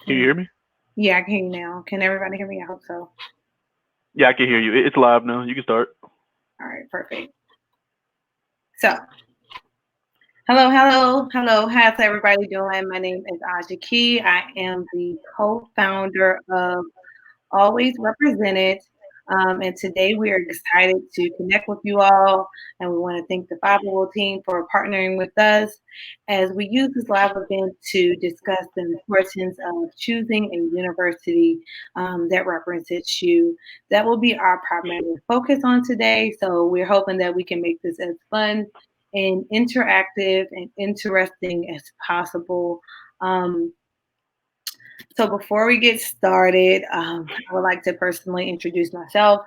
Can you hear me? Yeah, I can hear you now. Can everybody hear me? I hope so. Yeah, I can hear you. It's live now. You can start. All right, perfect. So, hello. How's everybody doing? My name is Aja Key. I am the co-founder of Always Represented. And today we are excited to connect with you all. And we want to thank the Fiveable team for partnering with us as we use this live event to discuss the importance of choosing a university that represents you. That will be our primary focus on today. So we're hoping that we can make this as fun and interactive and interesting as possible. Um, so before we get started, I would like to personally introduce myself.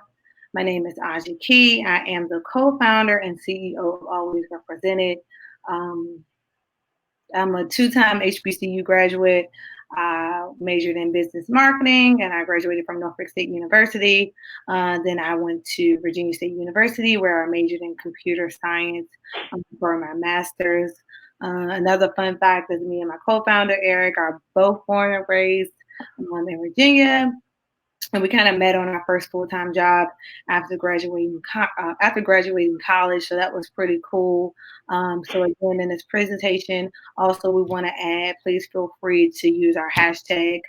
My name is Aja Key. I am the co-founder and CEO of Always Represented. Um, I'm a two-time HBCU graduate. I majored in business marketing and I graduated from Norfolk State University. Then I went to Virginia State University where I majored in computer science for my master's. Another fun fact is me and my co-founder Eric are both born and raised in Virginia, and we kind of met on our first full-time job after graduating college, so that was pretty cool. So again, in this presentation, also we want to add, please feel free to use our hashtag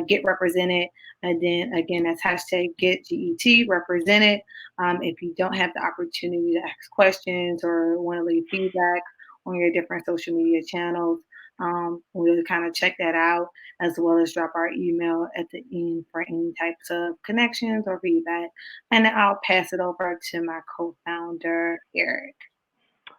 get represented, and then again that's hashtag get represented. If you don't have the opportunity to ask questions or want to leave feedback on your different social media channels, we'll kind of check that out as well as drop our email at the end for any types of connections or feedback. And I'll pass it over to my co-founder, Eric.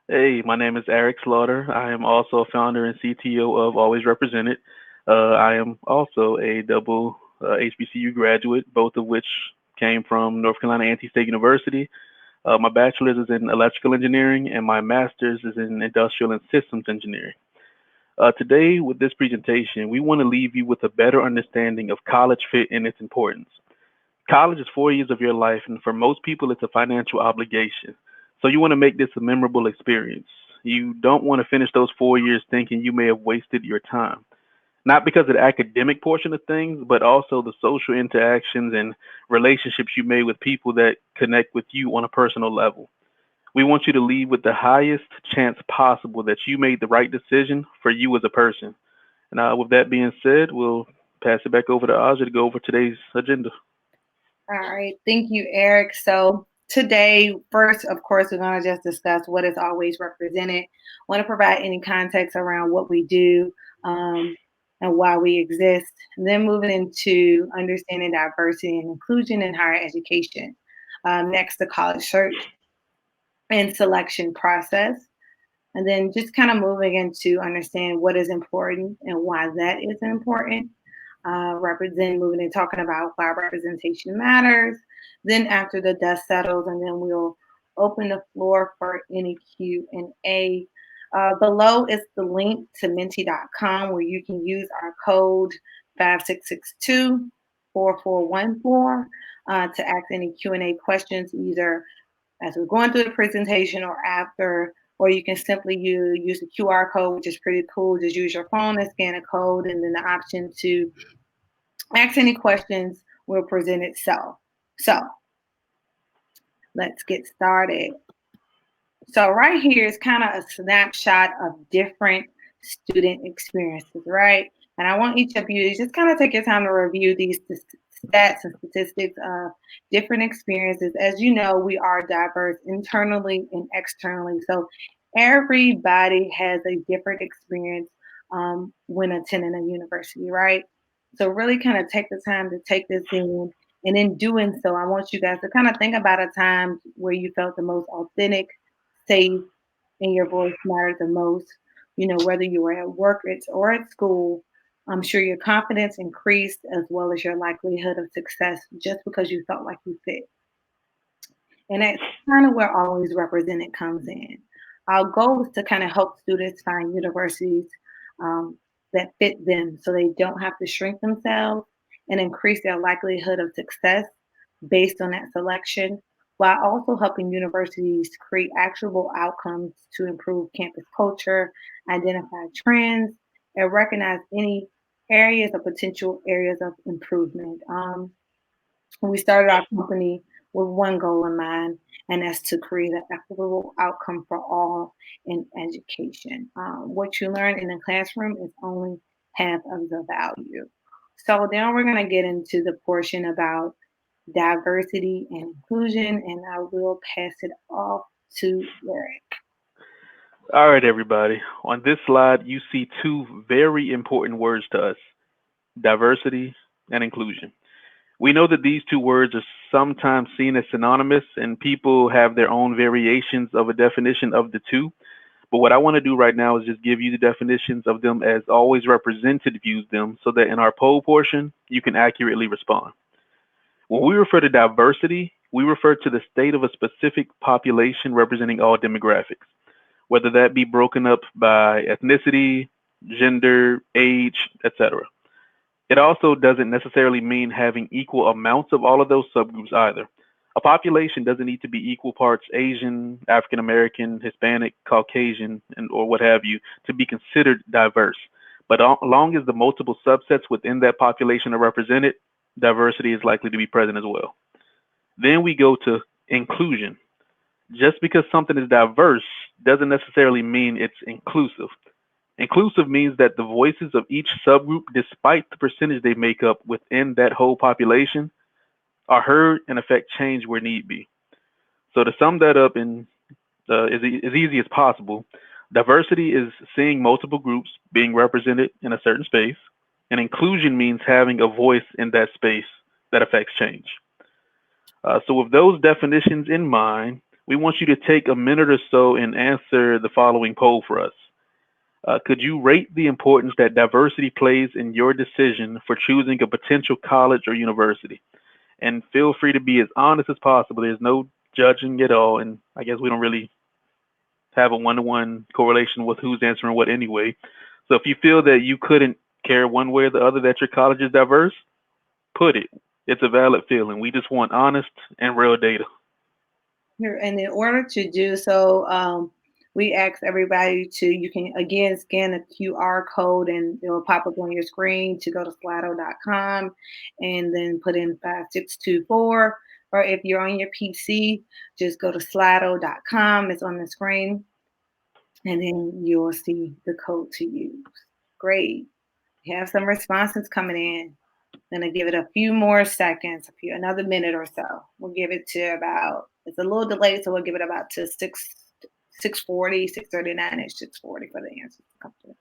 Hey, my name is Eric Slaughter. I am also a founder and CTO of Always Represented. I am also a double HBCU graduate, both of which came from North Carolina A&T State University. My bachelor's is in electrical engineering, and my master's is in industrial and systems engineering. Today, with this presentation, we want to leave you with a better understanding of college fit and its importance. College is 4 years of your life, and for most people, it's a financial obligation. So you want to make this a memorable experience. You don't want to finish those 4 years thinking you may have wasted your time. Not because of the academic portion of things, but also the social interactions and relationships you made with people that connect with you on a personal level. We want you to leave with the highest chance possible that you made the right decision for you as a person. And with that being said, we'll pass it back over to Aja to go over today's agenda. All right. Thank you, Eric. So today, first, of course, we're going to just discuss what is always represented. Want to provide any context around what we do and why we exist. And then moving into understanding diversity and inclusion in higher education. Next, the college search and selection process. And then just kind of moving into understand what is important and why that is important. Represent moving and talking about why representation matters. Then after the dust settles, and then we'll open the floor for any Q&A. Below is the link to menti.com where you can use our code 5662 4414 to ask any Q&A questions either as we're going through the presentation or after, or you can simply use the QR code, which is pretty cool. Just use your phone and scan a code, and then the option to ask any questions will present itself. So let's get started. So right here is kind of a snapshot of different student experiences, right? And I want each of you to just kind of take your time to review these stats and statistics of different experiences. As you know, we are diverse internally and externally. So everybody has a different experience when attending a university, right? So really kind of take the time to take this in. And in doing so, I want you guys to kind of think about a time where you felt the most authentic, safe, and your voice mattered the most. You know, whether you were at work or at school, I'm sure your confidence increased as well as your likelihood of success just because you felt like you fit. And that's kind of where Always Represented comes in. Our goal is to kind of help students find universities um, that fit them so they don't have to shrink themselves and increase their likelihood of success based on that selection, while also helping universities create actionable outcomes to improve campus culture, identify trends, and recognize any areas of potential areas of improvement. We started our company with one goal in mind, and that's to create an equitable outcome for all in education. What you learn in the classroom is only half of the value. So now we're going to get into the portion about diversity and inclusion, and I will pass it off to Eric. All right, everybody. On this slide, you see two very important words to us: diversity and inclusion. We know that these two words are sometimes seen as synonymous, and people have their own variations of a definition of the two. But what I want to do right now is just give you the definitions of them as always represented views them so that in our poll portion, you can accurately respond. When we refer to diversity, we refer to the state of a specific population representing all demographics, whether that be broken up by ethnicity, gender, age, etc. It also doesn't necessarily mean having equal amounts of all of those subgroups either. A population doesn't need to be equal parts Asian, African American, Hispanic, Caucasian, and or what have you to be considered diverse. But as long as the multiple subsets within that population are represented, diversity is likely to be present as well. Then we go to inclusion. Just because something is diverse doesn't necessarily mean it's inclusive. Inclusive means that the voices of each subgroup, despite the percentage they make up within that whole population, are heard and affect change where need be. So to sum that up in as easy as possible, diversity is seeing multiple groups being represented in a certain space, and inclusion means having a voice in that space that affects change. So with those definitions in mind, we want you to take a minute or so and answer the following poll for us. Could you rate the importance that diversity plays in your decision for choosing a potential college or university? And feel free to be as honest as possible. There's no judging at all, and I guess we don't really have a one-to-one correlation with who's answering what anyway. So if you feel that you couldn't care one way or the other that your college is diverse, put it. It's a valid feeling. We just want honest and real data. Here, and in order to do so, we ask everybody to, you can again scan the QR code and it will pop up on your screen to go to slido.com and then put in 5624. Or if you're on your PC, just go to slido.com. It's on the screen, and then you'll see the code to use. Great. We have some responses coming in. Gonna give it a few more seconds, another minute or so. We'll give it to about, it's a little delayed, so we'll give it about to 6:40, 6:39 ish, 6:40 for the answers to come through.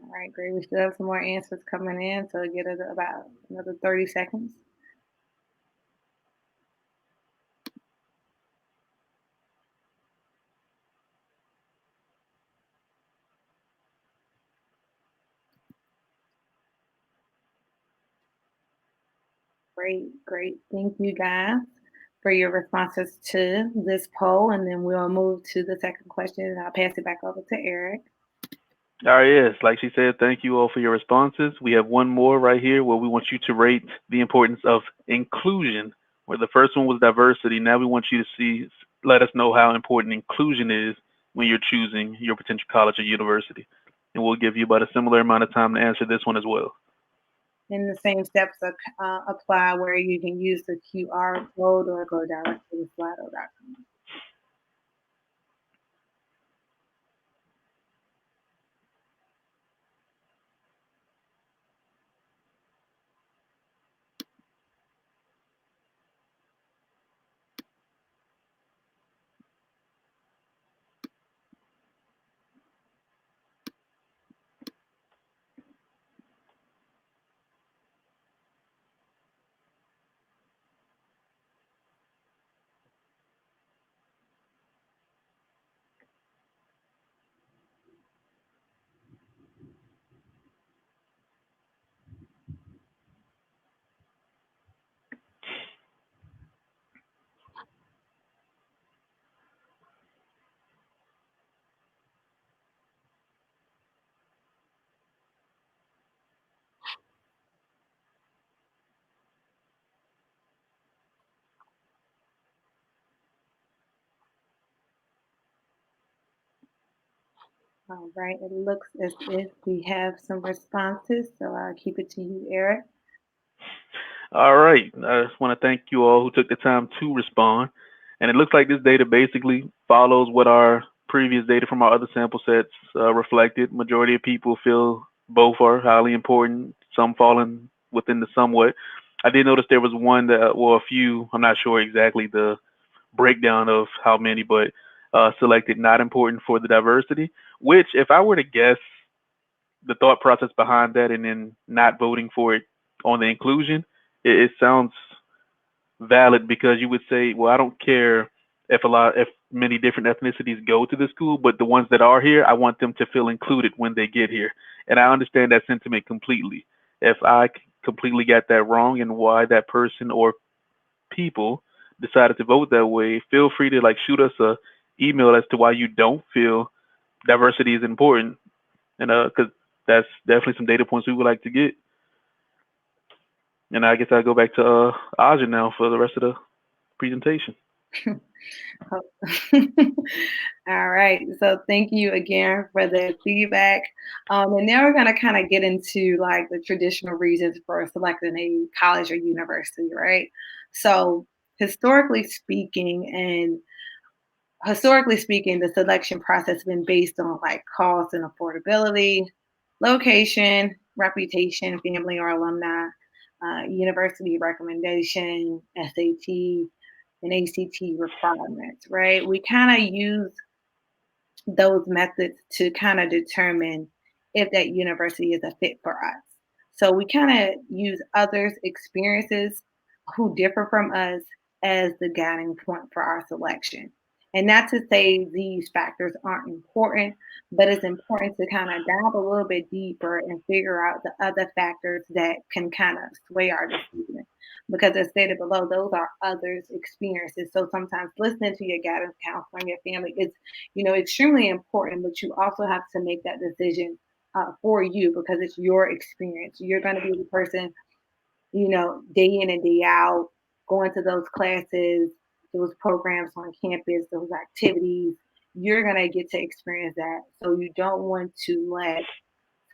All right, great. We still have some more answers coming in, so get it about another 30 seconds. Great, great. Thank you guys for your responses to this poll, and then we'll move to the second question, and I'll pass it back over to Eric. All right, yes, like she said, thank you all for your responses. We have one more right here where we want you to rate the importance of inclusion, where the first one was diversity. Now we want you to let us know how important inclusion is when you're choosing your potential college or university. And we'll give you about a similar amount of time to answer this one as well. And the same steps apply where you can use the QR code or go directly to slido.com. All right, it looks as if we have some responses, so I'll keep it to you, Eric. All right. I just want to thank you all who took the time to respond. And it looks like this data basically follows what our previous data from our other sample sets reflected. Majority of people feel both are highly important, some falling within the somewhat. I did notice there was one that, well, a few, I'm not sure exactly the breakdown of how many, but selected not important for the diversity, which, if I were to guess the thought process behind that and then not voting for it on the inclusion, it sounds valid because you would say, well, I don't care if many different ethnicities go to the school, but the ones that are here, I want them to feel included when they get here. And I understand that sentiment completely. If I completely got that wrong and why that person or people decided to vote that way, feel free to like shoot us a email as to why you don't feel diversity is important, and because that's definitely some data points we would like to get. And I guess I'll go back to Aja now for the rest of the presentation. All right. So thank you again for the feedback. And now we're going to kind of get into like the traditional reasons for selecting a college or university, right? So historically speaking, and historically speaking, the selection process has been based on like cost and affordability, location, reputation, family or alumni, university recommendation, SAT, and ACT requirements, right? We kind of use those methods to kind of determine if that university is a fit for us. So we kind of use others' experiences who differ from us as the guiding point for our selection. And not to say these factors aren't important, but it's important to kind of dive a little bit deeper and figure out the other factors that can kind of sway our decision. Because as stated below, those are others' experiences. So sometimes listening to your guidance counselor and your family is extremely important, but you also have to make that decision for you because it's your experience. You're going to be the person, day in and day out, going to those classes, those programs on campus, those activities. You're going to get to experience that. So you don't want to let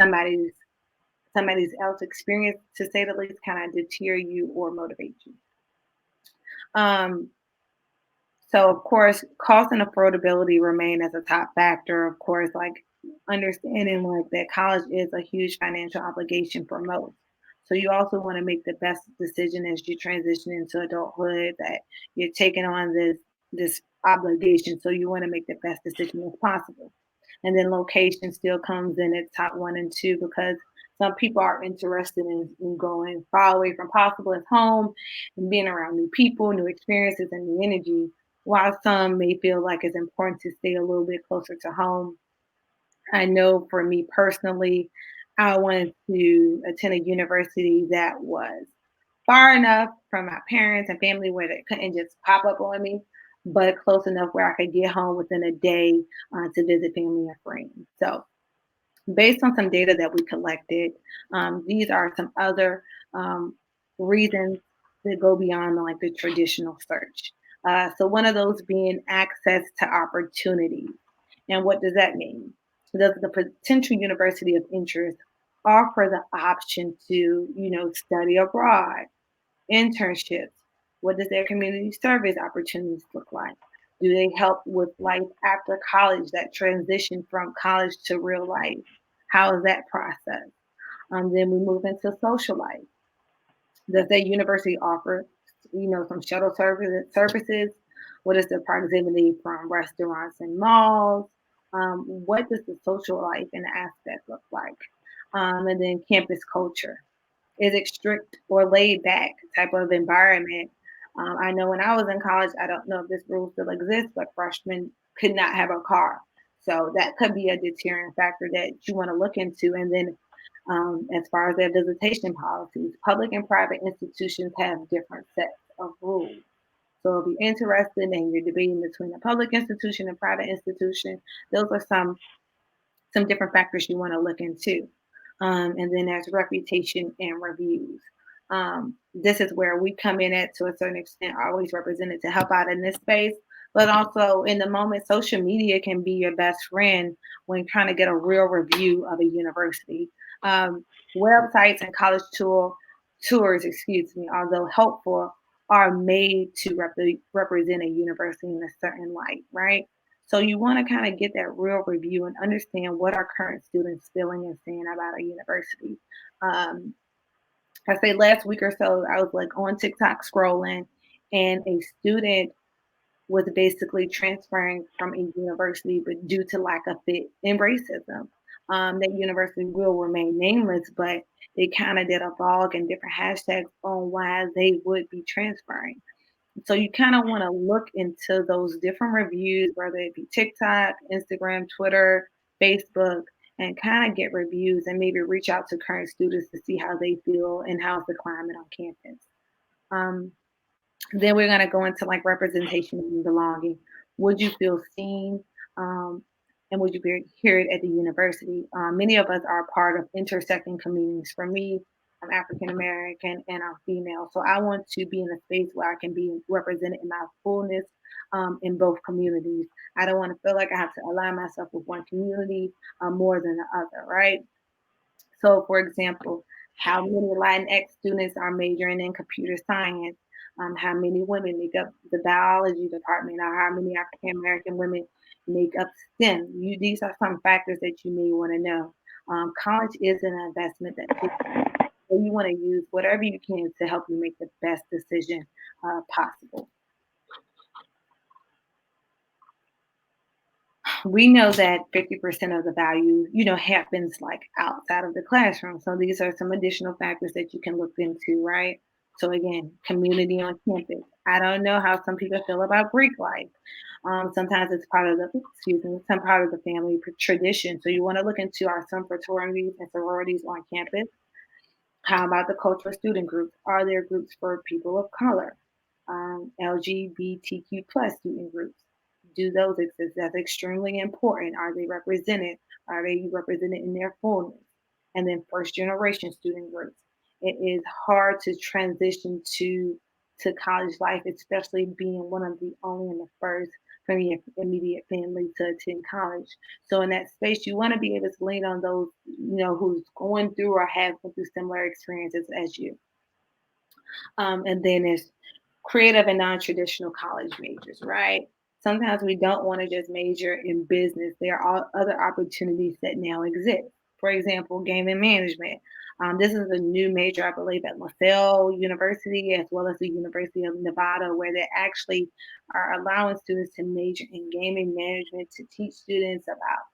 somebody's somebody's else experience, to say the least, kind of deter you or motivate you. Um, So, of course, cost and affordability remain as a top factor. Of course, like understanding like that college is a huge financial obligation for most. So you also want to make the best decision as you transition into adulthood, that you're taking on this obligation. So you want to make the best decision as possible. And then location still comes in at top one and two because some people are interested in going far away from possible as home and being around new people, new experiences, and new energy, while some may feel like it's important to stay a little bit closer to home. I know for me personally, I wanted to attend a university that was far enough from my parents and family where they couldn't just pop up on me, but close enough where I could get home within a day to visit family and friends. So, based on some data that we collected, these are some other um, reasons that go beyond like the traditional search. So one of those being access to opportunities. And what does that mean? Does the potential university of interest offer the option to, study abroad, internships? What does their community service opportunities look like? Do they help with life after college, that transition from college to real life? How is that process? Then we move into social life. Does the university offer, some shuttle services? What is the proximity from restaurants and malls? What does the social life and aspect look like? And then campus culture. Is it strict or laid back type of environment? I know when I was in college, I don't know if this rule still exists, but freshmen could not have a car. So that could be a deterrent factor that you want to look into. And then as far as their visitation policies, public and private institutions have different sets of rules. So if you're interested and you're debating between a public institution and private institution, those are some different factors you want to look into. And then there's reputation and reviews. This is where we come in at, to a certain extent, always represented to help out in this space. But also in the moment, social media can be your best friend when trying to get a real review of a university. Um, Websites and tours, excuse me, although helpful, are made to represent a university in a certain light, right? So you want to kind of get that real review and understand what are current students feeling and saying about a university. Um, I say last week or so, I was like on TikTok scrolling, and a student was basically transferring from a university, but due to lack of fit and racism, that university will remain nameless, but they kind of did a vlog and different hashtags on why they would be transferring. So you kind of want to look into those different reviews, whether it be TikTok, Instagram, Twitter, Facebook, and kind of get reviews and maybe reach out to current students to see how they feel and how's the climate on campus. Um, then we're going to go into like representation and belonging. Would you feel seen? Um, and would you be heard at the university? Many of us are part of intersecting communities. For me, I'm African American and I'm female. So I want to be in a space where I can be represented in my fullness in both communities. I don't want to feel like I have to align myself with one community more than the other, right? So, for example, how many Latinx students are majoring in computer science? How many women make up the biology department? Or how many African American women make up STEM? These are some factors that you may want to know. College is an investment that pays off. So you want to use whatever you can to help you make the best decision possible. We know that 50% of the value, happens like outside of the classroom. So these are some additional factors that you can look into, right? So again, community on campus. I don't know how some people feel about Greek life. Sometimes it's part of the, excuse me, some part of the family tradition. So you want to look into our some fraternities and sororities on campus. How about the cultural student groups? Are there groups for people of color? LGBTQ plus student groups? Do those exist? That's extremely important. Are they represented? Are they represented in their fullness? And then first generation student groups. It is hard to transition to college life, especially being one of the only in the first from your immediate family to attend college. So in that space, you want to be able to lean on those, who's going through or have gone through similar experiences as you. And then it's creative and non-traditional college majors, right? Sometimes we don't want to just major in business. There are other opportunities that now exist. For example, gaming management. This is a new major, I believe, at LaSalle University as well as the University of Nevada, where they actually are allowing students to major in gaming management to teach students about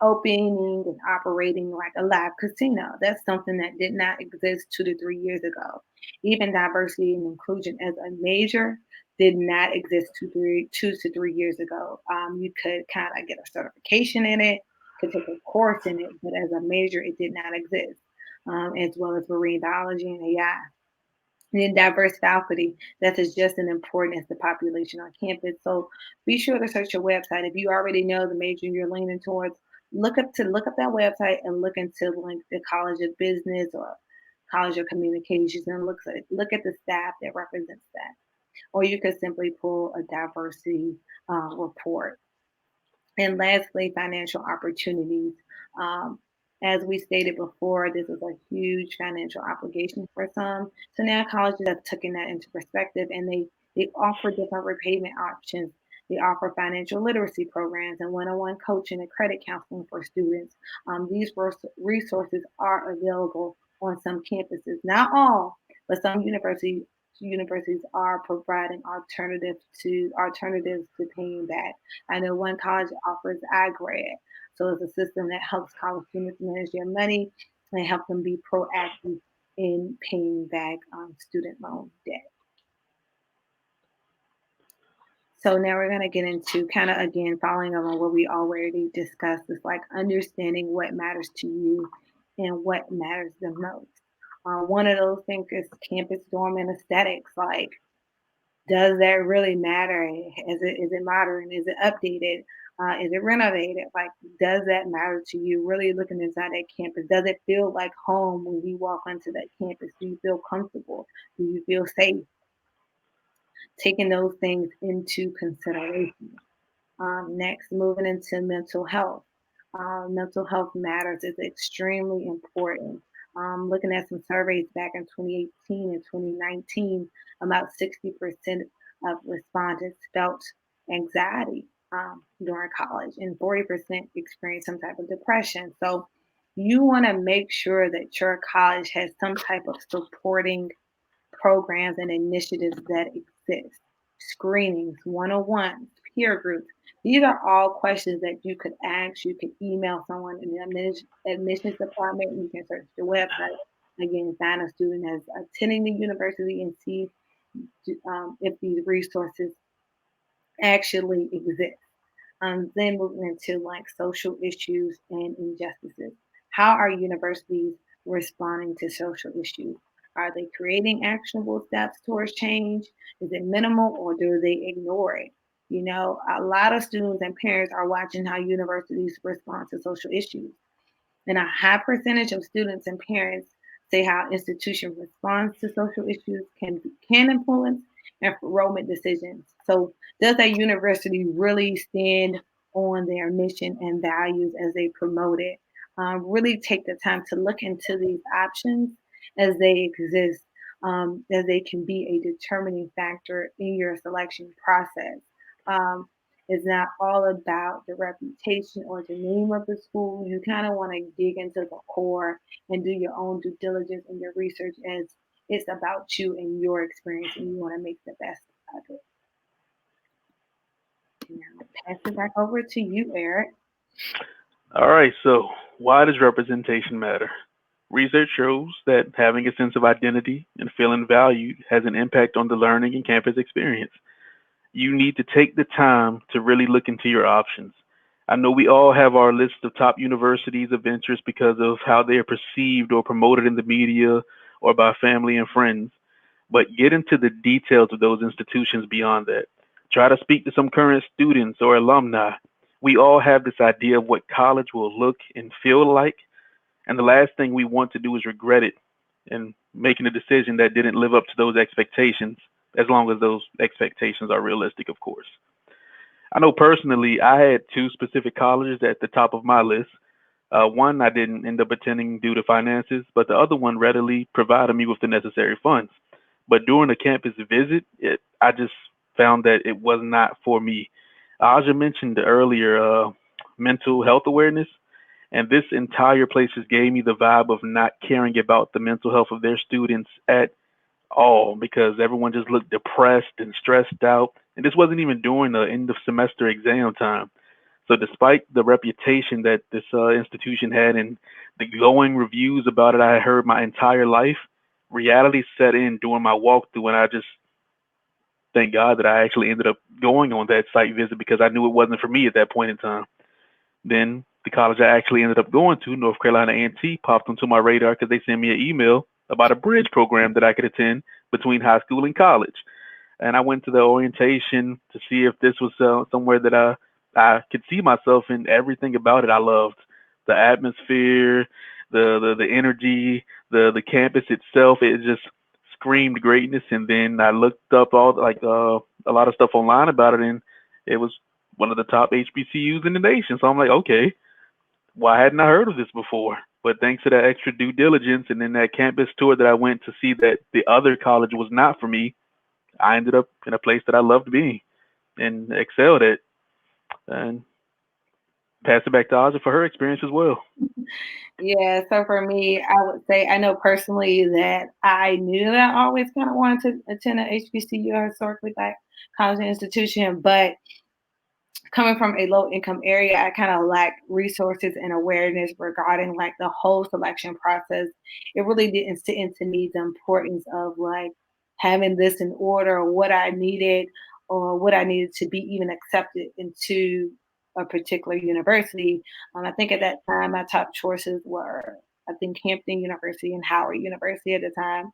opening and operating like a live casino. That's something that did not exist 2 to 3 years ago. Even diversity and inclusion as a major did not exist 2 to 3 years ago. You could kind of get a certification in it, could take a course in it, but as a major, it did not exist. As well as marine biology and AI. And then diverse faculty, that is just as important as the population on campus. So be sure to search your website. If you already know the major you're leaning towards, look up that website and look into like the College of Business or College of Communications and look at the staff that represents that. Or you could simply pull a diversity report. And lastly, financial opportunities. Um, as we stated before, this is a huge financial obligation for some. So now colleges have taken that into perspective and they offer different repayment options. They offer financial literacy programs and one-on-one coaching and credit counseling for students. These resources are available on some campuses, not all, but some universities are providing alternatives to paying back. I know one college offers iGrad, so it's a system that helps college students manage their money and help them be proactive in paying back student loan debt. So now we're going to get into kind of again following up on what we already discussed. Is like understanding what matters to you and what matters the most. One of those things is campus dorm and aesthetics. Like, does that really matter? Is it modern? Is it updated? Is it renovated? Like, does that matter to you? Really looking inside that campus. Does it feel like home when you walk onto that campus? Do you feel comfortable? Do you feel safe? taking those things into consideration. Next, moving into mental health. Mental health matters is extremely important. Looking at some surveys back in 2018 and 2019, about 60% of respondents felt anxiety during college, and 40% experienced some type of depression. So, you want to make sure that your college has some type of supporting programs and initiatives that exist. Screenings, one on ones, peer groups. These are all questions that you could ask. You could email someone in the admissions department. You can search the website. Again, find a student as attending the university and see if these resources actually exist. Then moving into like social issues and injustices. How are universities responding to social issues? Are they creating actionable steps towards change? Is it minimal or do they ignore it? You know, a lot of students and parents are watching how universities respond to social issues. And a high percentage of students and parents say how institution responds to social issues can influence enrollment decisions. So, does a university really stand on their mission and values as they promote it? Really take the time to look into these options as they exist, as they can be a determining factor in your selection process. Um, it's not all about the reputation or the name of the school. You kind of want to dig into the core and do your own due diligence and your research as it's about you and your experience, and you want to make the best of it. Now, pass it back over to you, Eric. All right, so why does representation matter? Research shows that having a sense of identity and feeling valued has an impact on the learning and campus experience. You need to take the time to really look into your options. I know we all have our list of top universities of interest because of how they are perceived or promoted in the media or by family and friends, but get into the details of those institutions beyond that. Try to speak to some current students or alumni. We all have this idea of what college will look and feel like, and the last thing we want to do is regret it and making a decision that didn't live up to those expectations, as long as those expectations are realistic, of course. I know personally, I had two specific colleges at the top of my list. One I didn't end up attending due to finances, but the other one readily provided me with the necessary funds. But during the campus visit, I just found that it was not for me. Aja mentioned earlier mental health awareness, and this entire place just gave me the vibe of not caring about the mental health of their students at all because everyone just looked depressed and stressed out. And this wasn't even during the end of semester exam time. So, despite the reputation that this institution had and the glowing reviews about it I had heard my entire life, reality set in during my walkthrough, and I just thank God that I actually ended up going on that site visit because I knew it wasn't for me at that point in time. Then the college I actually ended up going to, North Carolina A&T, popped onto my radar because they sent me an email about a bridge program that I could attend between high school and college. And I went to the orientation to see if this was somewhere that I could see myself in. Everything about it I loved. The atmosphere, the energy, the campus itself. It just screamed greatness. And then I looked up all like a lot of stuff online about it, and it was one of the top HBCUs in the nation. So I'm like, okay, why hadn't I heard of this before? But thanks to that extra due diligence and then that campus tour that I went to see that the other college was not for me, I ended up in a place that I loved being and excelled at. And pass it back to Aja for her experience as well. Yeah, so for me, I would say I know personally that I knew that I always kind of wanted to attend an HBCU or historically black college institution, but coming from a low income area, I kind of lack resources and awareness regarding like the whole selection process. It really didn't sit into me the importance of like having this in order or what I needed or what I needed to be even accepted into a particular university. I think at that time my top choices were I think Hampton University and Howard University at the time.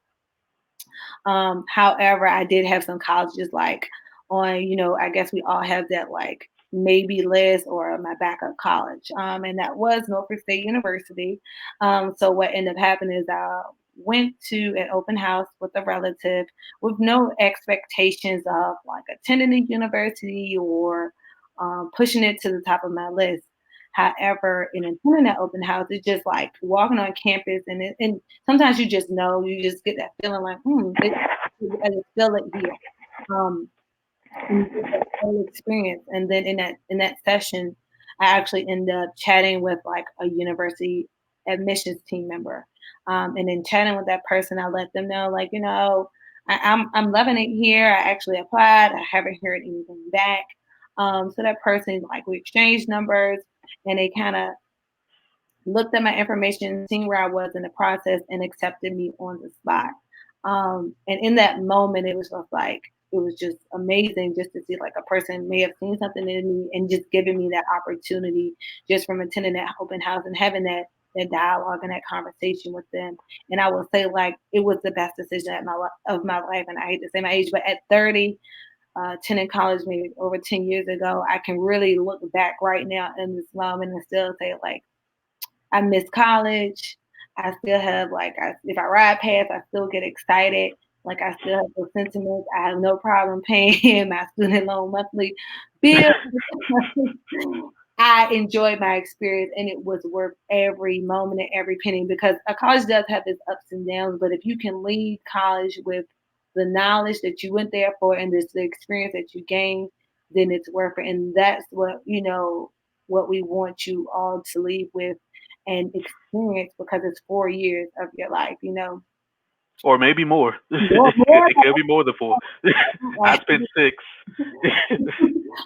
However, I did have some colleges like on, you know, I guess we all have that like maybe list or my backup college. And that was Norfolk State University. So what ended up happening is I went to an open house with a relative with no expectations of like attending a university or pushing it to the top of my list. However, in attending that open house, it's just like walking on campus, and sometimes you just know, you just get that feeling like, I just feel it here. Um, and you get that whole experience. And then in that session, I actually end up chatting with like a university admissions team member. And in chatting with that person, I let them know, like, I'm loving it here. I actually applied. I haven't heard anything back. So that person, like, we exchanged numbers, and they kind of looked at my information, seen where I was in the process, and accepted me on the spot. And in that moment, it was just amazing just to see like a person may have seen something in me and just giving me that opportunity just from attending that open house and having that dialogue and that conversation with them. And I will say like it was the best decision of my life. And I hate to say my age, but at 30, attending college maybe over 10 years ago, I can really look back right now in this moment and still say like I miss college. I still have if I ride past, I still get excited. Like I still have those sentiments. I have no problem paying my student loan monthly bill. I enjoyed my experience and it was worth every moment and every penny because a college does have its ups and downs, but if you can leave college with the knowledge that you went there for and the experience that you gained, then it's worth it. And that's what we want you all to leave with and experience because it's 4 years of your life. Or maybe more. More It could be more than four. I spent 6.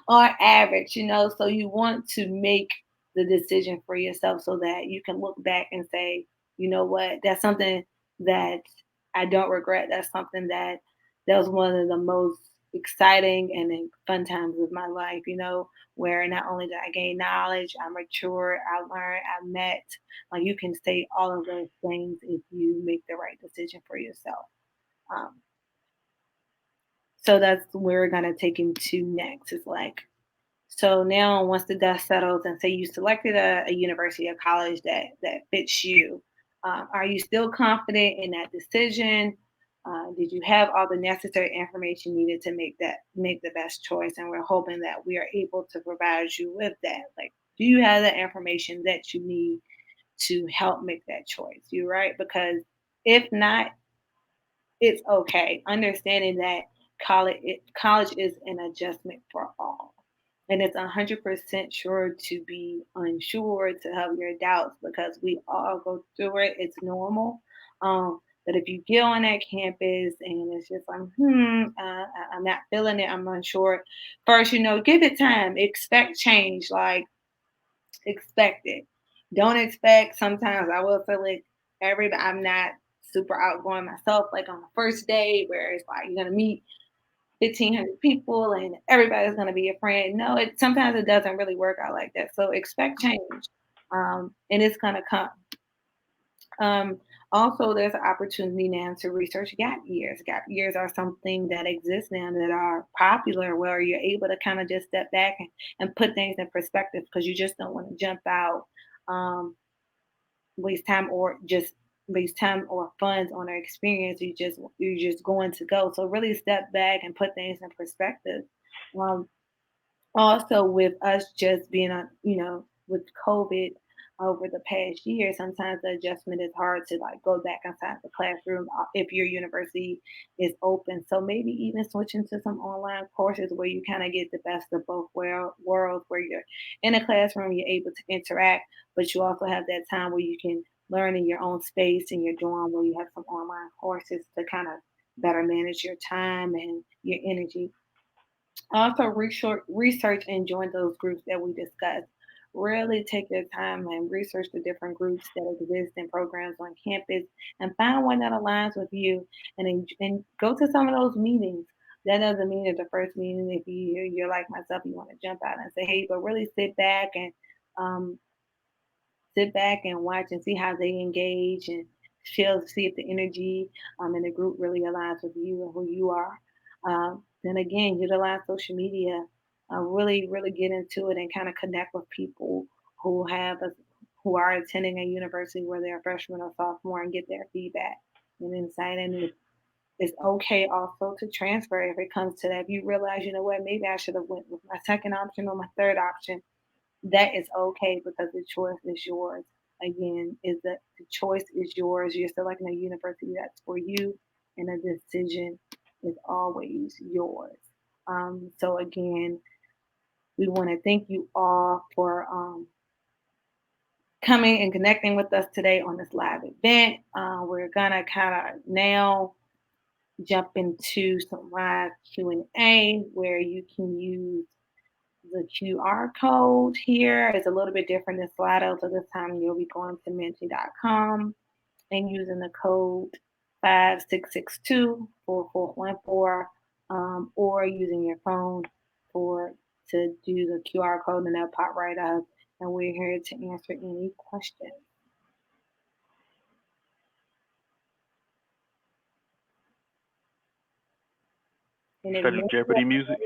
on average, so you want to make the decision for yourself so that you can look back and say, you know what, that's something that I don't regret. That's something that was one of the most exciting and then fun times of my life, where not only did I gain knowledge, I matured, I learned, I met. Like you can say all of those things if you make the right decision for yourself. Um, so that's where we're gonna take into next. Is like so now, once the dust settles, and say you selected a university or college that fits you, are you still confident in that decision? Did you have all the necessary information needed to make the best choice? And we're hoping that we are able to provide you with that. Like, do you have the information that you need to help make that choice? You right? Because if not, it's okay. Understanding that college is an adjustment for all. And it's 100% sure to be unsure, to have your doubts because we all go through it. It's normal. But if you get on that campus and it's just like, I'm not feeling it, I'm unsure. First, give it time. Expect change. Like, expect it. Don't expect. Sometimes I will feel like I'm not super outgoing myself, like on the first day where it's like you're gonna meet 1,500 people and everybody's gonna be a friend. No, it sometimes it doesn't really work out like that. So expect change, and it's gonna come. Um, Also, there's an opportunity now to research gap years. Gap years are something that exist now that are popular, where you're able to kind of just step back and put things in perspective because you just don't want to jump out, um, waste time, or just waste time or funds on an experience. You're just going to go. So really step back and put things in perspective. Um, Also with us just being on with COVID over the past year, sometimes the adjustment is hard to like go back inside the classroom if your university is open. So maybe even switching to some online courses where you kind of get the best of both worlds, where you're in a classroom, you're able to interact, but you also have that time where you can learn in your own space in your dorm, where you have some online courses to kind of better manage your time and your energy. Also, research and join those groups that we discussed. Really take your time and research the different groups that exist and programs on campus and find one that aligns with you and go to some of those meetings. That doesn't mean at the first meeting, if you're like myself, you want to jump out and say, hey, but really um, sit back and watch and see how they engage and see if the energy in the group really aligns with you and who you are. Then again, utilize social media. really get into it and kind of connect with people who have a, who are attending a university where they're freshman or sophomore and get their feedback and insight. And it's okay also to transfer if it comes to that. If you realize, you know what, maybe I should have went with my second option or my third option, that is okay because the choice is yours. Again, is that the choice is yours. You're selecting a university that's for you, and a decision is always yours. So again, we want to thank you all for coming and connecting with us today on this live event. We're gonna kind of now jump into some live Q&A where you can use the QR code here. It's a little bit different than Slido, so this time you'll be going to Minty.com and using the code 56624414, or using your phone for to do the QR code and that'll pop right up. And we're here to answer any questions. And it Should I do Jeopardy music?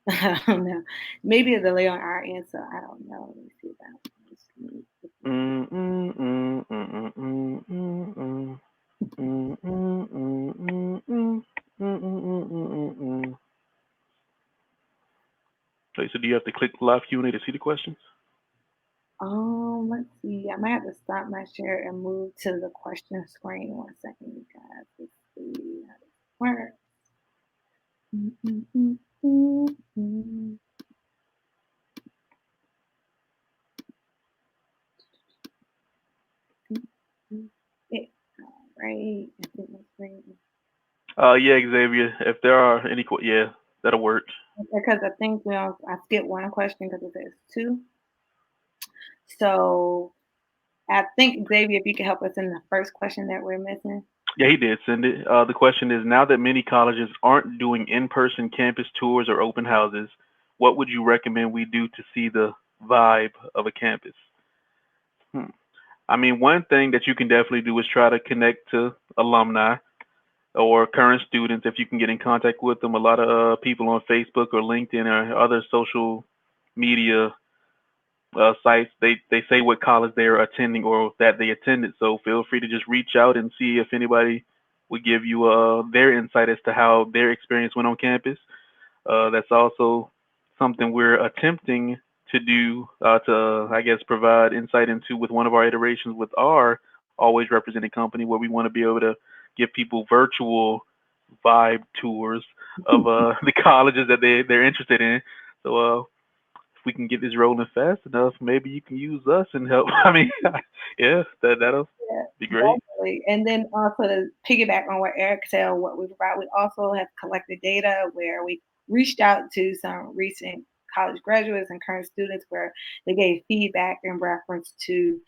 I don't know. Maybe a delay on our answer. I don't know. Let me see that. Mm, mm, mm, mm, mm, mm, mm. Mm, mm, mm, mm, mm. Mm, mm, mm, mm, mm. Okay, so do you have to click live Q&A to see the questions? Let's see. I might have to stop my share and move to the question screen. One second, you guys. Let's see how this works. Mm, mm, mm, mm, mm. Yeah, all right. I think my screen Yeah, Xavier. If there are any, yeah, that'll work. because I think I skipped one question because it says two. So I think Xavier, if you could help us in the first question that we're missing. Yeah, he did send it. The question is, now that many colleges aren't doing in-person campus tours or open houses, what would you recommend we do to see the vibe of a campus? Hmm. I mean, one thing that you can definitely do is try to connect to alumni or current students if you can get in contact with them. A lot of people on Facebook or LinkedIn or other social media sites, they say what college they are attending or that they attended. So feel free to just reach out and see if anybody would give you their insight as to how their experience went on campus. That's also something we're attempting to do to, I guess, provide insight into with one of our iterations with our always represented company, where we want to be able to give people virtual vibe tours of the colleges that they're interested in. So if we can get this rolling fast enough, maybe you can use us and help. I mean, yeah, that'll Yeah, be great. definitely. And then also to piggyback on what Eric said, what we provide, we also have collected data where we reached out to some recent college graduates and current students where they gave feedback in reference to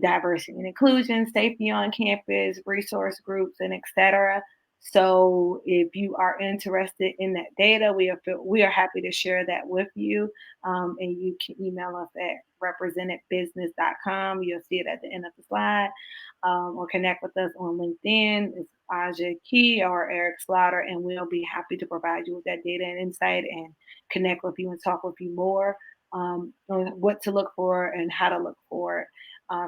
diversity and inclusion, safety on campus, resource groups, and etc. So if you are interested in that data, we are happy to share that with you. And you can email us at representedbusiness.com. You'll see it at the end of the slide, or connect with us on LinkedIn. It's Aja Key or Eric Slaughter, and we'll be happy to provide you with that data and insight and connect with you and talk with you more on what to look for and how to look for it.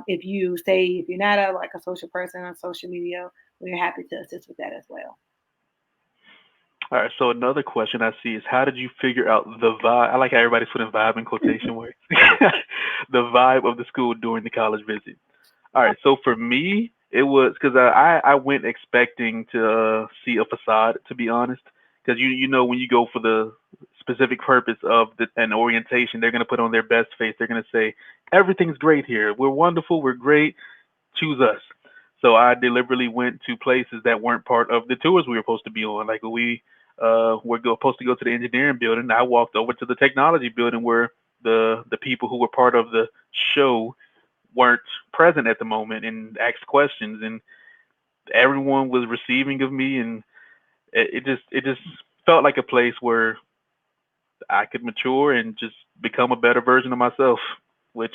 If you say if you're not a like a social person on social media, we're happy to assist with that as well. All right. So another question I see is, how did you figure out the vibe? I like how everybody's putting vibe in quotation marks. The vibe of the school during the college visit. All right. So for me, it was because I went expecting to see a facade, to be honest. Because you know when you go for the specific purpose of an orientation, they're gonna put on their best face. They're gonna say everything's great here. We're wonderful. We're great. Choose us. So I deliberately went to places that weren't part of the tours we were supposed to be on. Like we were supposed to go to the engineering building. I walked over to the technology building where the people who were part of the show weren't present at the moment and asked questions, and everyone was receiving of me, and it just felt like a place where I could mature and just become a better version of myself, which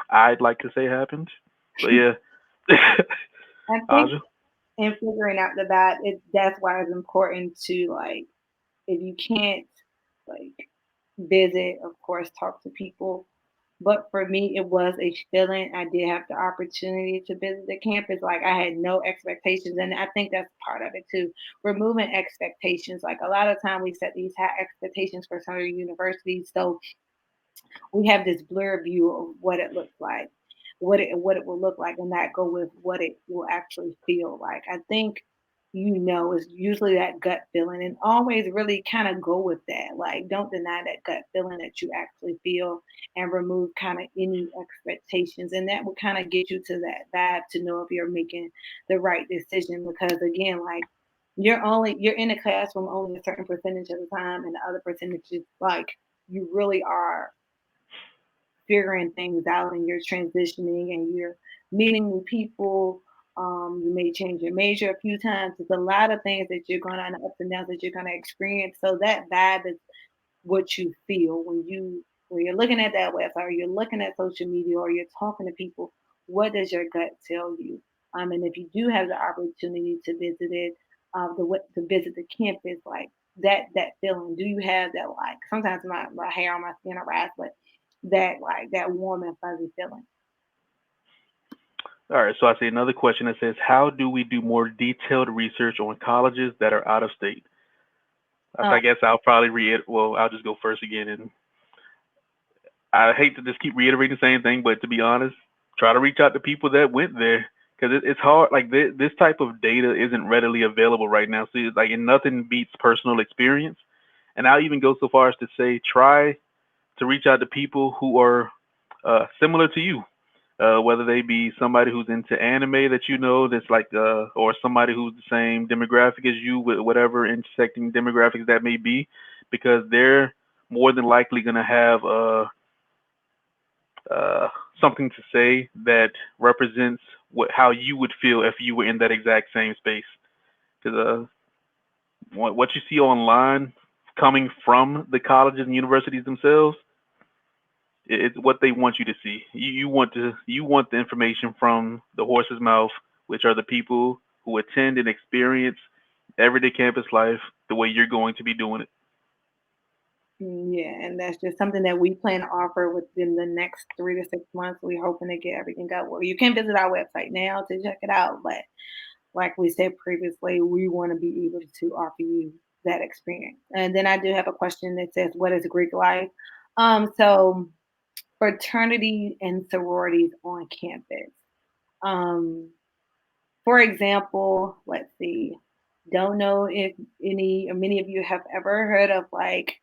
I'd like to say happened. But yeah. I think Aja. in figuring out that's why it's important to like if you can't like visit, of course, talk to people. But for me, it was a feeling. I did have the opportunity to visit the campus. Like I had no expectations, and I think that's part of it too. Removing expectations. Like a lot of time, we set these high expectations for certain universities, so we have this blurred view of what it looks like, what it will look like, and not go with what it will actually feel like. I think it's usually that gut feeling, and always really kind of go with that. Like, don't deny that gut feeling that you actually feel, and remove kind of any expectations, and that will kind of get you to that vibe to know if you're making the right decision. Because again, like you're in a classroom only a certain percentage of the time, and the other percentage is like you really are figuring things out and you're transitioning and you're meeting new people. You may change your major a few times. There's a lot of things that you're gonna and ups and downs that you're gonna experience. So that vibe is what you feel when you're looking at that website or you're looking at social media or you're talking to people. What does your gut tell you? And if you do have the opportunity to visit it, to visit the campus, like that feeling, do you have that, like sometimes my hair on my skin arise, but that like that warm and fuzzy feeling? All right, so I see another question that says, how do we do more detailed research on colleges that are out of state? Uh, I guess I'll probably well, I'll just go first again. And I hate to just keep reiterating the same thing, but to be honest, try to reach out to people that went there because it's hard. Like this type of data isn't readily available right now. So it's like, and nothing beats personal experience. And I'll even go so far as to say, try to reach out to people who are similar to you, whether they be somebody who's into anime that you know that's like, or somebody who's the same demographic as you, with whatever intersecting demographics that may be, because they're more than likely going to have uh, something to say that represents how you would feel if you were in that exact same space. Because what you see online coming from the colleges and universities themselves, it's what they want you to see. You want the information from the horse's mouth, which are the people who attend and experience everyday campus life the way you're going to be doing it. yeah, and that's just something that we plan to offer within the next 3 to 6 months. We're hoping to get everything out. Well, you can visit our website now to check it out, but like we said previously, we want to be able to offer you that experience. And then I do have a question that says, "What is Greek life?" So fraternity and sororities on campus. Um, for example, let's see. Don't know if any or many of you have ever heard of like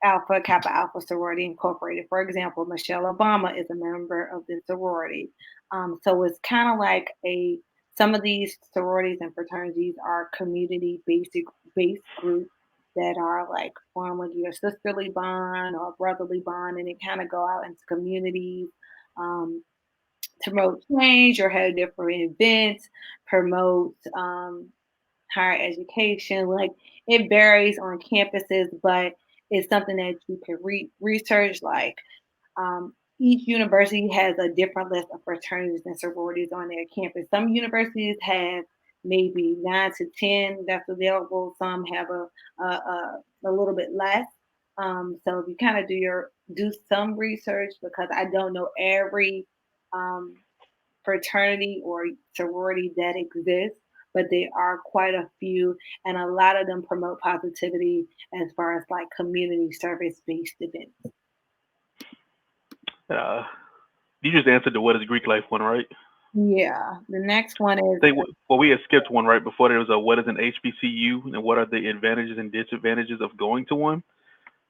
Alpha Kappa Alpha Sorority Incorporated. For example, Michelle Obama is a member of this sorority. So it's kind of like a some of these sororities and fraternities are community basic based groups that are like form like your sisterly bond or brotherly bond, and it kind of go out into communities um, to promote change or have different events, promote higher education. Like it varies on campuses, but it's something that you can research. Like each university has a different list of fraternities and sororities on their campus. Some universities have maybe 9 to 10 that's available. Some have a little bit less. So if you kind of do some research, because I don't know every um, fraternity or sorority that exists, but there are quite a few, and a lot of them promote positivity as far as like community service based events. Uh, you just answered the what is Greek life one, right? Yeah, the next one is Well, we had skipped one right before. There was a what is an HBCU and what are the advantages and disadvantages of going to one.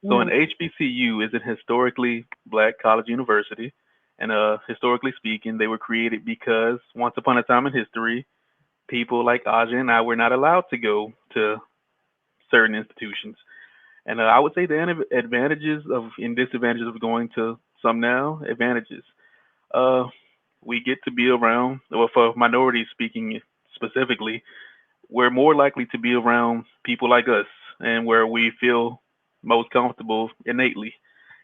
So an mm, HBCU is a historically black college university, and historically speaking, they were created because once upon a time in history, people like Aja and I were not allowed to go to certain institutions. And I would say the advantages of and disadvantages of going to some now. Advantages. Uh, we get to be around, or for minorities speaking specifically, we're more likely to be around people like us and where we feel most comfortable innately.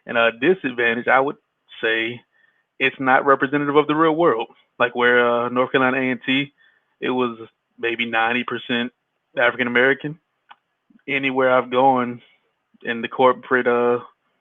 And a disadvantage, I would say, it's not representative of the real world. Like where North Carolina A&T, it was maybe 90% African American. Anywhere I've gone in the corporate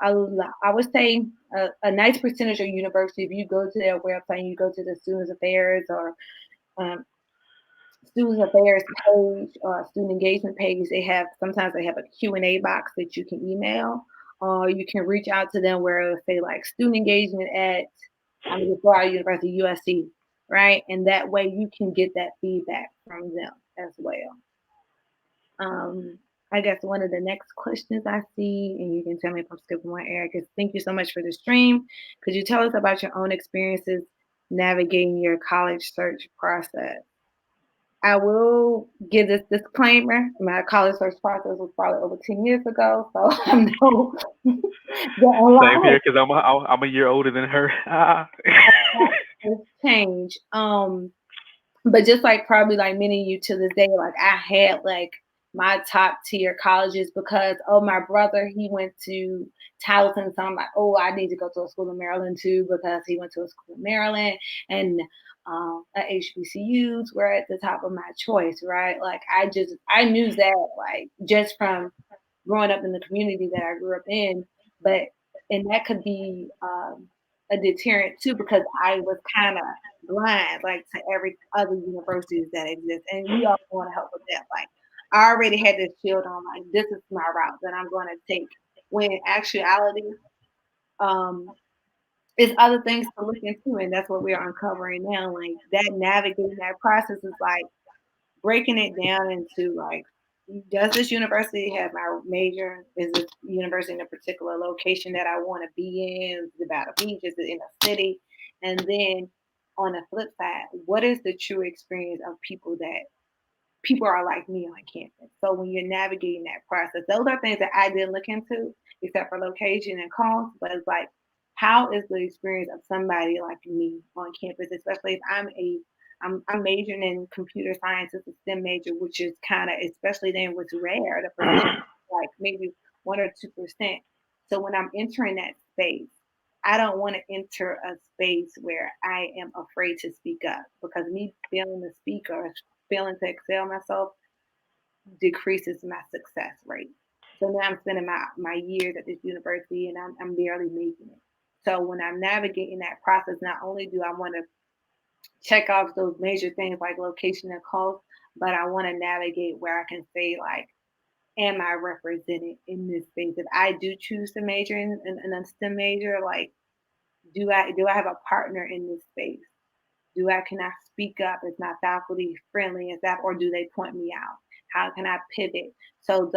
I would say a nice percentage of university, if you go to their website and you go to the students affairs or um, student affairs page or student engagement page, they have sometimes they have a Q&A box that you can email, or you can reach out to them where it'll say like student engagement at I'm gonna go out university USC, right? And that way you can get that feedback from them as well. Um, I guess one of the next questions I see, and you can tell me if I'm skipping one, Eric, is thank you so much for the stream. Could you tell us about your own experiences navigating your college search process? I will give this disclaimer. My college search process was probably over 10 years ago, so I know that Same here, because I'm a year older than her. a lot has changed. But just like probably like many of you to this day, like I had like my top tier colleges because my brother he went to Towson, so I'm like, oh, I need to go to a school in Maryland too because he went to a school in Maryland and at HBCUs were at the top of my choice, right? Like I knew that like just from growing up in the community that I grew up in, but and that could be a deterrent too because I was kind of blind like to every other universities that exist, and we all want to help with that. Like I already had this shield on, like this is my route that I'm going to take. When in actuality, um, it's other things to look into, and that's what we are uncovering now. Like that navigating that process is like breaking it down into like does this university have my major? Is this university in a particular location that I want to be in? Is it about a beach? Is it in a city? And then on the flip side, what is the true experience of people are like me on campus? So when you're navigating that process, those are things that I didn't look into, except for location and cost. But it's like, how is the experience of somebody like me on campus, especially if I'm majoring in computer science as a STEM major, which is kind of, especially then, what's rare, the percentage, like maybe 1 or 2%. So when I'm entering that space, I don't want to enter a space where I am afraid to speak up because me failing to speak or failing to excel myself decreases my success rate. So now I'm spending my years at this university and I'm barely making it. So when I'm navigating that process, not only do I want to check off those major things like location and cost, but I want to navigate where I can say like, am I represented in this space? If I do choose to major in a STEM major, like do I have a partner in this space? Do I can I speak up? Is my faculty friendly? Is that or do they point me out? How can I pivot? So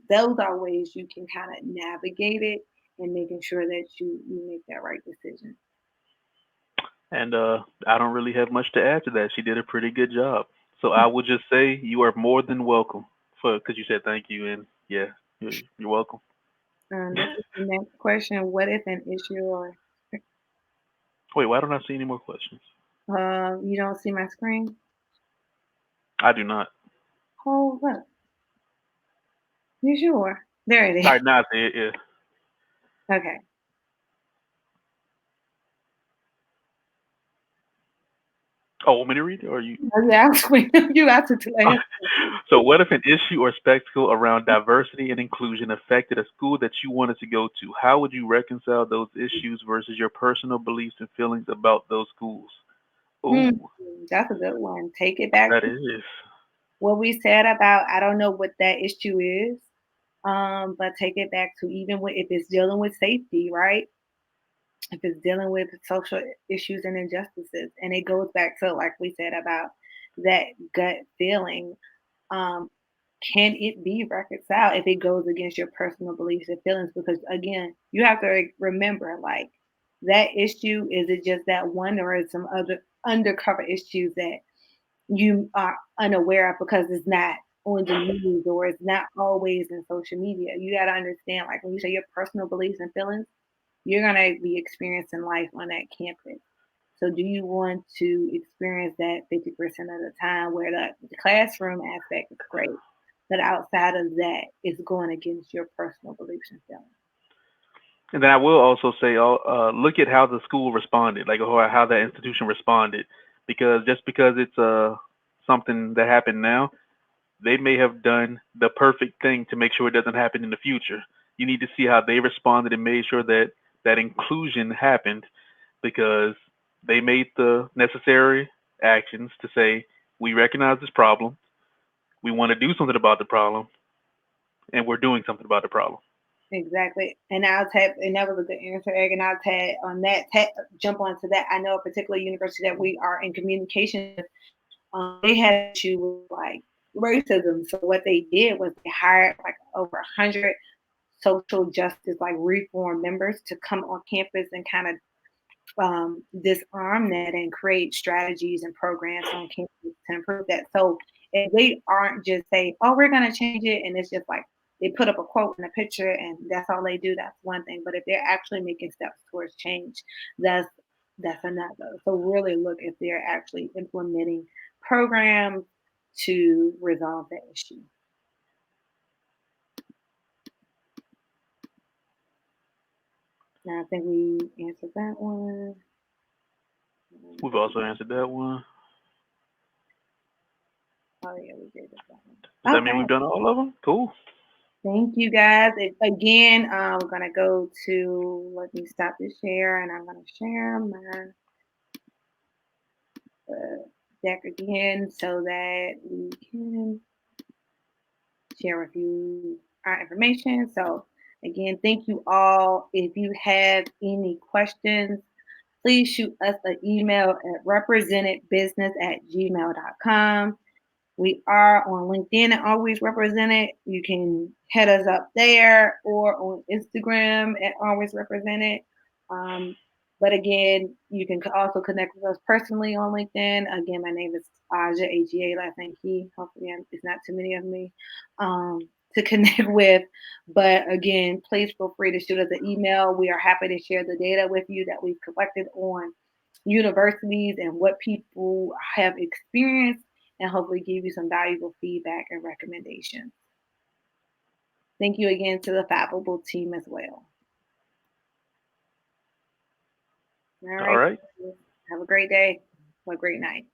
those are ways you can kind of navigate it and making sure that you make that right decision. And I don't really have much to add to that. She did a pretty good job. So I would just say you are more than welcome for because you said thank you, and yeah, you're welcome. This is the next question. What if an issue or Wait, why don't I see any more questions? you don't see my screen? I do not. Hold up. You sure? There it All is. right, now I see it. Yeah. Okay. Oh, want me to read it, or you? Yeah, I was waiting. You got to last. So, what if an issue or spectacle around diversity and inclusion affected a school that you wanted to go to? How would you reconcile those issues versus your personal beliefs and feelings about those schools? Hmm, Ooh, that's a good one. Take it back that to is. what we said about I don't know what that issue is. But take it back to even if it's dealing with safety, right? If it's dealing with social issues and injustices, and it goes back to like we said about that gut feeling. Um, can it be reconciled if it goes against your personal beliefs and feelings? Because again, you have to remember, like that issue is it just that one, or is some other undercover issues that you are unaware of because it's not on the news or it's not always in social media. You got to understand, like when you say your personal beliefs and feelings, you're going to be experiencing life on that campus. So, do you want to experience that 50% of the time where the classroom aspect is great, but outside of that, it's going against your personal beliefs and feelings? And then I will also say, look at how the school responded, like or how that institution responded, because just because it's something that happened now, they may have done the perfect thing to make sure it doesn't happen in the future. you need to see how they responded and made sure that that inclusion happened because they made the necessary actions to say, we recognize this problem, we want to do something about the problem, and we're doing something about the problem. Exactly. And I'll tap, and that was a good answer, Egg. And I'll tag on that, jump onto that. I know a particular university that we are in communication with, they had an issue with like racism. So what they did was they hired like over 100 social justice, like reform members to come on campus and kind of disarm that and create strategies and programs on campus to improve that. So if they aren't just saying, "Oh, we're going to change it," and it's just like they put up a quote and a picture and that's all they do, that's one thing. But if they're actually making steps towards change, that's that's another. So really look if they're actually implementing programs to resolve that issue. Now I think we answered that one. We've also answered that one. Oh yeah, we did this Does one. that mean Okay. we've done all of them? Cool. Thank you guys. Again, I'm gonna go to, let me stop the share and I'm gonna share my deck again so that we can share with you our information. So again, thank you all. If you have any questions, please shoot us an email at representedbusiness@gmail.com. We are on LinkedIn and Always Represented. You can head us up there or on Instagram at Always Represented. Um, but again, you can also connect with us personally on LinkedIn. Again, my name is Aja, AGA, last name Key. Hopefully, it's not too many of me to connect with. But again, please feel free to shoot us an email. We are happy to share the data with you that we've collected on universities and what people have experienced and hopefully give you some valuable feedback and recommendations. Thank you again to the Fiveable team as well. All All right. right. Have a great day. Have a great night.